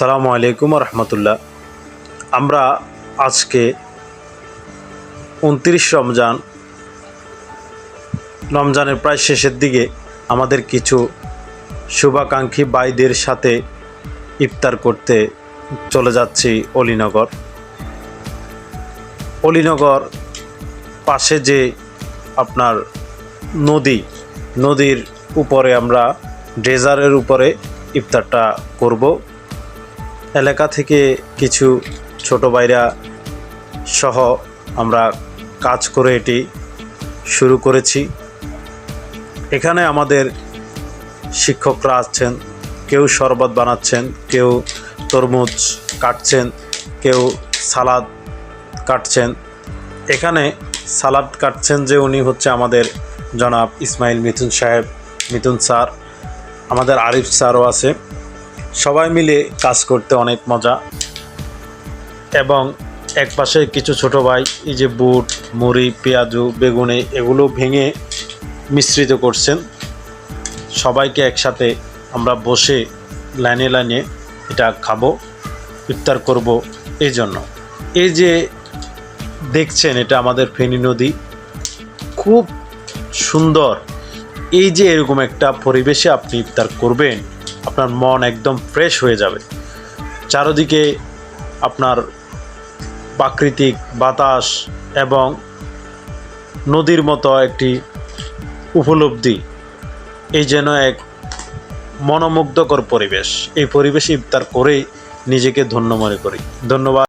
আসসালামু আলাইকুম রহমতুল্লাহ। আমরা আজকে 29 রমজানের প্রায় শেষের দিকে আমাদের কিছু শুভাকাঙ্ক্ষী ভাইদের সাথে ইফতার করতে চলে যাচ্ছি অলিনগর পাশে যে আপনার নদীর উপরে আমরা ড্রেজারের উপরে ইফতারটা করব। এলাকা থেকে কিছু ছোট ভাইরা সহ আমরা কাজ করে এটি শুরু করেছি। এখানে আমাদের শিক্ষকরা আছেন, কেউ শরবত বানাচ্ছেন, কেউ তরমুজ কাটছেন, কেউ সালাদ কাটছেন। এখানে সালাদ কাটছেন যে উনি হচ্ছে আমাদের জনাব ইসমাইল মিথুন স্যার, আমাদের আরিফ স্যারও আছে। সবাই মিলে কাজ করতে অনেক মজা। এবং এক পাশে কিছু ছোট ভাই এই যে বুট, মুড়ি, পেঁয়াজু, বেগুনে এগুলো ভেঙে মিশ্রিত করছেন। সবাইকে একসাথে আমরা বসে লাইনে এটা খাবো, ইফতার করব। এই জন্য এই যে দেখছেন এটা আমাদের ফেনী নদী, খুব সুন্দর। এই যে এরকম একটা পরিবেশে আপনি ইফতার করবেন, আপনার মন একদম ফ্রেশ হয়ে যাবে। চারদিকে আপনার প্রাকৃতিক বাতাস এবং নদীর মতো একটি উপলব্ধি, এই যেন এক মনোমুগ্ধকর পরিবেশ। এই পরিবেশে ইফতার করেই নিজেকে ধন্য মনে করি। ধন্যবাদ।